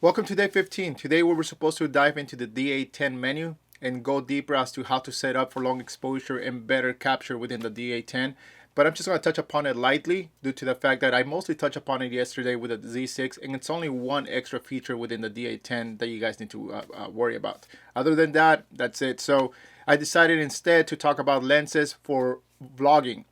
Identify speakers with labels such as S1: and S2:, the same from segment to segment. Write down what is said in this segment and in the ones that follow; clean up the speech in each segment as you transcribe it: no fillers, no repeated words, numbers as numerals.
S1: Welcome to day 15. Today we were supposed to dive into the D810 menu and go deeper as to how to set up for long exposure and better capture within the D810. But I'm just going to touch upon it lightly due to the fact that I mostly touched upon it yesterday with the Z6, and it's only one extra feature within the D810 that you guys need to worry about. Other than that, that's it. So I decided instead to talk about lenses for vlogging.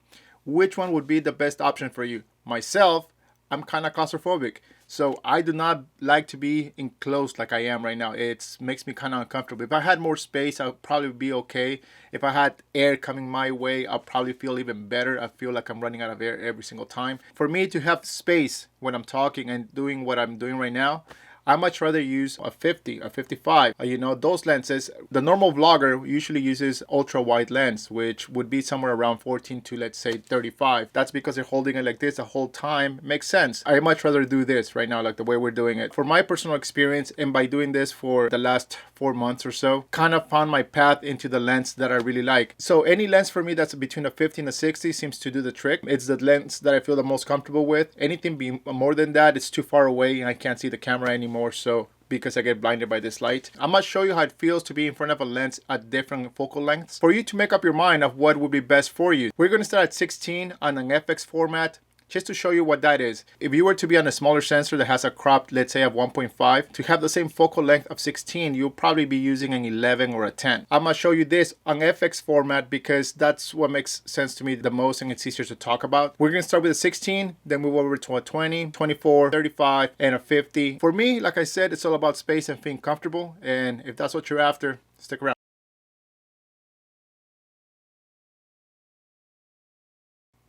S1: Which one would be the best option for you? Myself, I'm kind of claustrophobic, so I do not like to be enclosed like I am right now. It makes me kind of uncomfortable. If I had more space, I'll probably be okay. If I had air coming my way, I'll probably feel even better. I feel like I'm running out of air every single time. For me to have space when I'm talking and doing what I'm doing right now, I much rather use a 50, a 55. Those lenses, the normal vlogger usually uses ultra wide lens, which would be somewhere around 14 to let's say 35. That's because they're holding it like this the whole time. Makes sense. I much rather do this right now, like the way we're doing it. For my personal experience, and by doing this for the last 4 months or so, kind of found my path into the lens that I really like. So any lens for me that's between a 50 and a 60 seems to do the trick. It's the lens that I feel the most comfortable with. Anything being more than that, it's too far away and I can't see the camera anymore. So because I get blinded by this light. I must show you how it feels to be in front of a lens at different focal lengths for you to make up your mind of what would be best for you. We're going to start at 16 on an FX format, just to show you what that is. If you were to be on a smaller sensor that has a cropped, let's say of 1.5, to have the same focal length of 16, you'll probably be using an 11 or a 10. I'm gonna show you this on FX format because that's what makes sense to me the most and it's easier to talk about. We're gonna start with a 16, then move over to a 20, 24, 35, and a 50. For me, like I said, it's all about space and being comfortable, and if that's what you're after, stick around.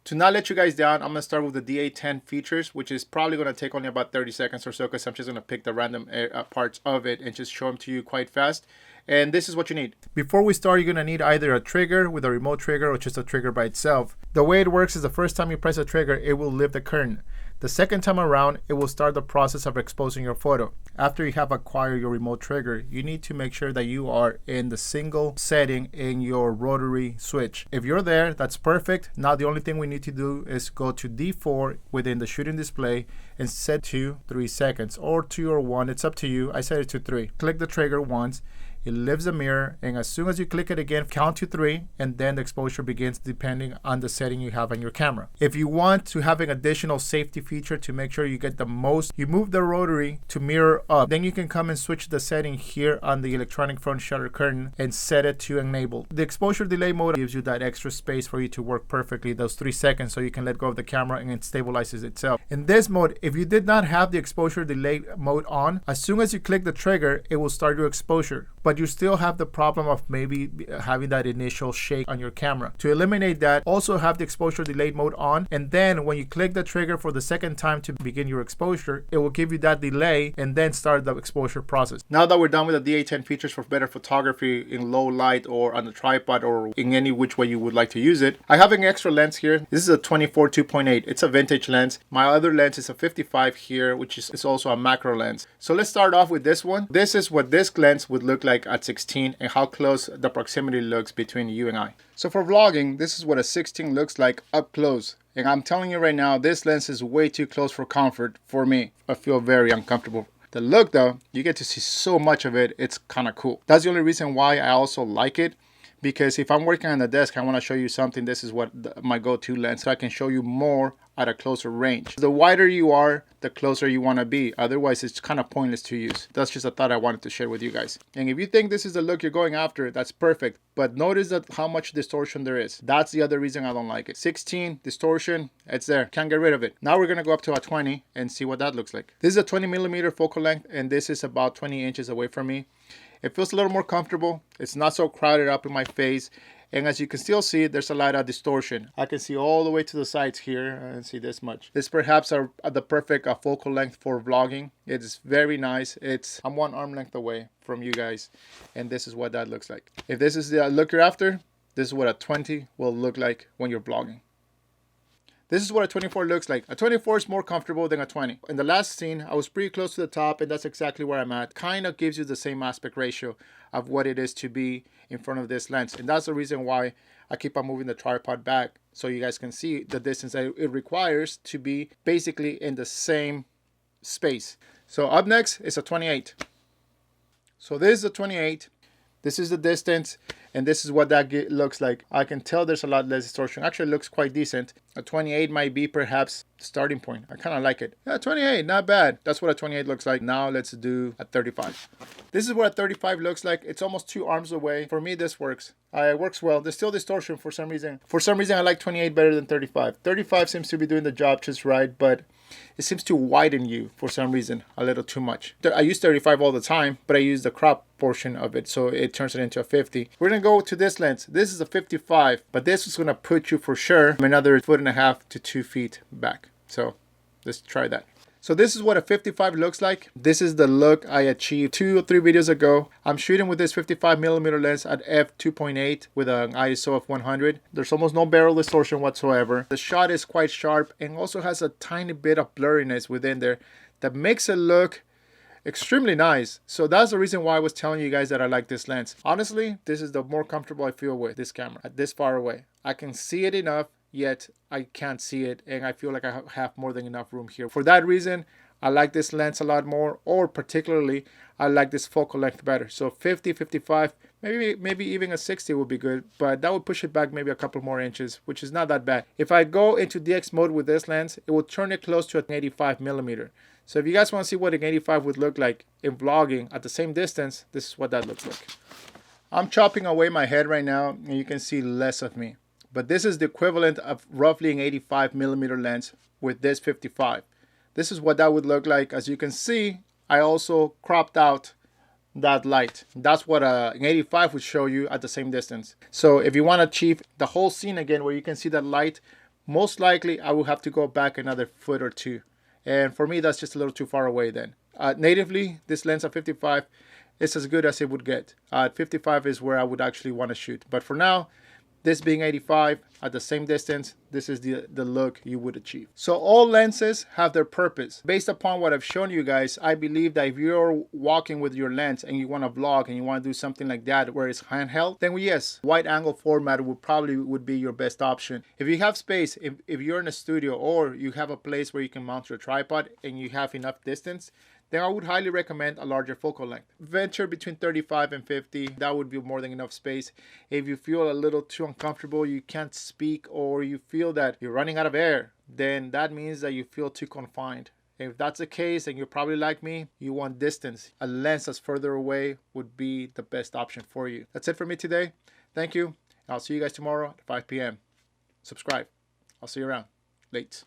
S1: To not let you guys down, I'm going to start with the D810 features, which is probably going to take only about 30 seconds or so because I'm just going to pick the random parts of it and just show them to you quite fast. And this is what you need. Before we start, you're going to need either a trigger with a remote trigger or just a trigger by itself. The way it works is the first time you press a trigger, it will lift the curtain. The second time around, it will start the process of exposing your photo. After you have acquired your remote trigger, you need to make sure that you are in the single setting in your rotary switch. If you're there, that's perfect. Now the only thing we need to do is go to D4 within the shooting display and set to 3 seconds or 2 or 1. It's up to you. I set it to 3. Click the trigger once. It lifts the mirror, and as soon as you click it again, count to 3, and then the exposure begins depending on the setting you have on your camera. If you want to have an additional safety feature to make sure you get the most, you move the rotary to mirror up. Then you can come and switch the setting here on the electronic front shutter curtain and set it to enable. The exposure delay mode gives you that extra space for you to work perfectly those 3 seconds so you can let go of the camera and it stabilizes itself. In this mode, if you did not have the exposure delay mode on, as soon as you click the trigger, it will start your exposure. But you still have the problem of maybe having that initial shake on your camera. To eliminate that, also have the exposure delayed mode on, and then when you click the trigger for the second time to begin your exposure, it will give you that delay and then start the exposure process. Now that we're done with the D810 features for better photography in low light or on a tripod or in any which way you would like to use it, I have an extra lens here. This is a 24 2.8. It's a vintage lens. My other lens is a 55 here, which is also a macro lens. So let's start off with this one. This is what this lens would look like at 16 and how close the proximity looks between you and I. So for vlogging, this is what a 16 looks like up close. And I'm telling you right now, this lens is way too close for comfort for me. I feel very uncomfortable. The look though, you get to see so much of it, it's kind of cool. That's the only reason why I also like it. Because if I'm working on the desk, I want to show you something. This is what my go-to lens, so I can show you more at a closer range. The wider you are, the closer you want to be. Otherwise, it's kind of pointless to use. That's just a thought I wanted to share with you guys. And if you think this is the look you're going after, that's perfect. But notice that how much distortion there is. That's the other reason I don't like it. 16, distortion, it's there. Can't get rid of it. Now we're going to go up to a 20 and see what that looks like. This is a 20mm focal length, and this is about 20 inches away from me. It feels a little more comfortable. It's not so crowded up in my face. And as you can still see, there's a lot of distortion. I can see all the way to the sides here and see this much. This perhaps are the perfect focal length for vlogging. It's very nice. I'm 1 arm length away from you guys. And this is what that looks like. If this is the look you're after, this is what a 20 will look like when you're vlogging. This is what a 24 looks like. A 24 is more comfortable than a 20. In the last scene, I was pretty close to the top, and that's exactly where I'm at. Kind of gives you the same aspect ratio of what it is to be in front of this lens. And that's the reason why I keep on moving the tripod back so you guys can see the distance that it requires to be basically in the same space. So up next is a 28. So this is a 28. This is the distance, and this is what that looks like. I can tell there's a lot less distortion. Actually, it looks quite decent. A 28 might be perhaps the starting point. I kind of like it. Yeah, 28, not bad. That's what a 28 looks like. Now let's do a 35. This is what a 35 looks like. It's almost 2 arms away. For me, this works. It works well. There's still distortion for some reason. For some reason, I like 28 better than 35. 35 seems to be doing the job just right, but it seems to widen you for some reason a little too much. I use 35 all the time, but I use the crop portion of it, so it turns it into a 50. We're gonna go to this lens. This is a 55, but this is gonna put you for sure another 1.5 to 2 feet back. So let's try that. So this is what a 55 looks like. This is the look I achieved 2 or 3 videos ago. I'm shooting with this 55mm lens at f2.8 with an ISO of 100. There's almost no barrel distortion whatsoever. The shot is quite sharp and also has a tiny bit of blurriness within there that makes it look extremely nice. So that's the reason why I was telling you guys that I like this lens. Honestly, this is the more comfortable I feel with this camera at this far away. I can see it enough, yet I can't see it, and I feel like I have more than enough room here. For that reason, I like this lens a lot more, or particularly I like this focal length better. So 50, 55, maybe even a 60 would be good, but that would push it back maybe a couple more inches, which is not that bad. If I go into DX mode with this lens, it will turn it close to an 85mm. So if you guys want to see what an 85 would look like in vlogging at the same distance, this is what that looks like. I'm chopping away my head right now, and you can see less of me. But this is the equivalent of roughly an 85mm lens with this 55. This is what that would look like. As you can see, I also cropped out that light. That's what an 85 would show you at the same distance. So if you want to achieve the whole scene again where you can see that light, most likely I will have to go back another foot or 2. And for me, that's just a little too far away then. Natively, this lens at 55 is as good as it would get. At 55 is where I would actually want to shoot. But for now, this being 85 at the same distance, this is the look you would achieve. So all lenses have their purpose. Based upon what I've shown you guys, I believe that if you're walking with your lens and you want to vlog and you want to do something like that where it's handheld, then yes, wide angle format would be your best option. If you have space, if you're in a studio or you have a place where you can mount your tripod and you have enough distance, then I would highly recommend a larger focal length. Venture between 35 and 50. That would be more than enough space. If you feel a little too uncomfortable, you can't speak, or you feel that you're running out of air, then that means that you feel too confined. If that's the case, and you're probably like me, you want distance. A lens that's further away would be the best option for you. That's it for me today. Thank you. I'll see you guys tomorrow at 5 p.m. Subscribe. I'll see you around. Late.